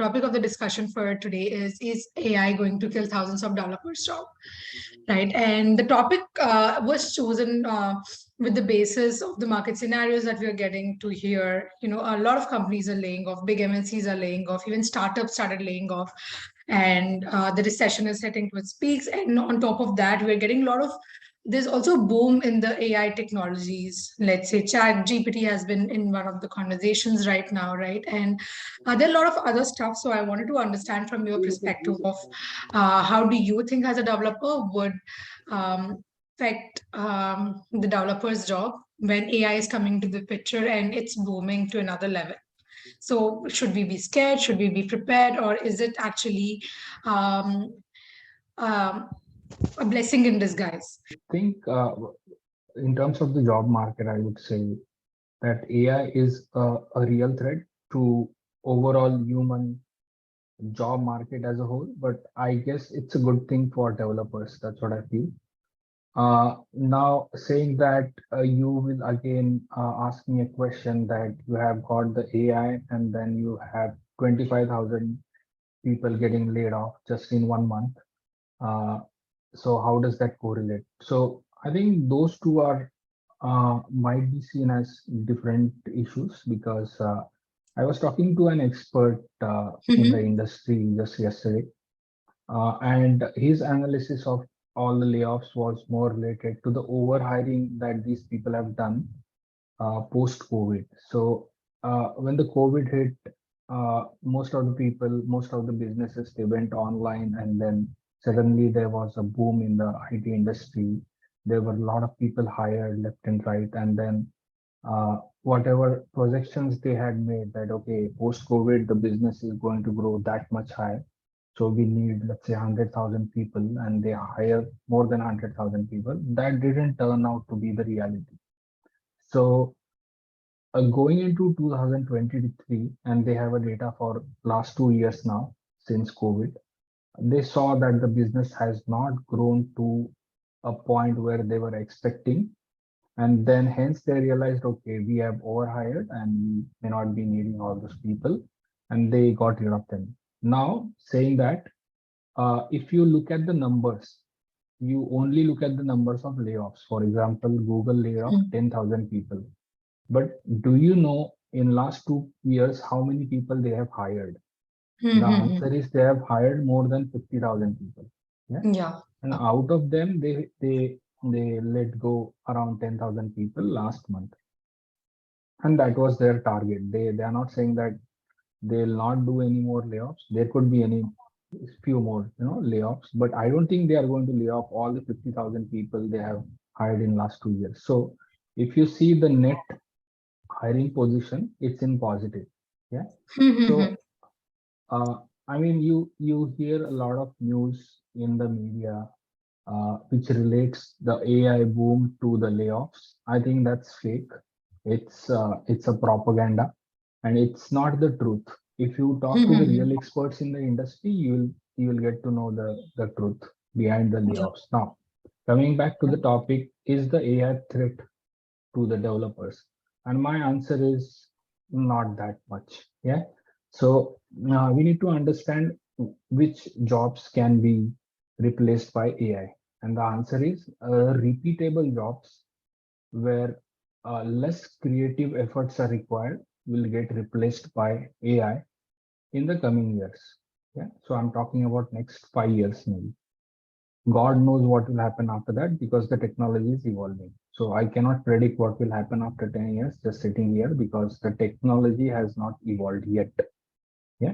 topic of the discussion for today is AI going to kill thousands of developers' job, right? And the topic was chosen with the basis of the market scenarios that we are getting to hear. A lot of companies are laying off, big MNCs are laying off, even startups started laying off, and the recession is heading to its peaks. And on top of that, we're getting a lot of there's also a boom in the AI technologies. Let's say Chat GPT has been in one of the conversations right now, right? And there are a lot of other stuff. So I wanted to understand from your perspective of how do you think as a developer would affect the developer's job when AI is coming to the picture and it's booming to another level? So should we be scared? Should we be prepared? Or is it actually a blessing in disguise? I think in terms of the job market, I would say that AI is a real threat to overall human job market as a whole, but I guess it's a good thing for developers. That's what I feel. Now, saying that, you will again ask me a question that you have got the AI and then you have 25,000 people getting laid off just in 1 month. So how does that correlate? So I think those two are might be seen as different issues because I was talking to an expert in the industry just yesterday, and his analysis of all the layoffs was more related to the overhiring that these people have done post-COVID. So when the COVID hit, most of the people, most of the businesses, they went online, and then suddenly there was a boom in the IT industry. There were a lot of people hired left and right, and then whatever projections they had made that okay, post-COVID the business is going to grow that much higher, so we need, let's say, 100,000 people, and they hire more than 100,000 people. That didn't turn out to be the reality. So going into 2023, and they have a data for last 2 years now since COVID, they saw that the business has not grown to a point where they were expecting. And then hence they realized, okay, we have overhired and we may not be needing all those people, and they got rid of them. Now, saying that, if you look at the numbers, you only look at the numbers of layoffs. For example, Google laid off 10,000 people. But do you know in last 2 years how many people they have hired? The answer is they have hired more than 50,000 people. Yeah. And out of them, they let go around 10,000 people last month, and that was their target. They are not saying that they'll not do any more layoffs. There could be any few more layoffs, but I don't think they are going to lay off all the 50,000 people they have hired in last 2 years. So if you see the net hiring position, it's in positive. Yeah. So I mean, you hear a lot of news in the media which relates the AI boom to the layoffs. I think that's fake. It's a propaganda, and it's not the truth. If you talk to the real experts in the industry, you will get to know the truth behind the layoffs. Now, coming back to the topic, is the AI threat to the developers? And my answer is not that much. Yeah. So we need to understand which jobs can be replaced by AI. And the answer is repeatable jobs where less creative efforts are required will get replaced by AI in the coming years. Yeah. So I'm talking about next 5 years maybe. God knows what will happen after that because the technology is evolving. So I cannot predict what will happen after 10 years just sitting here because the technology has not evolved yet. Yeah.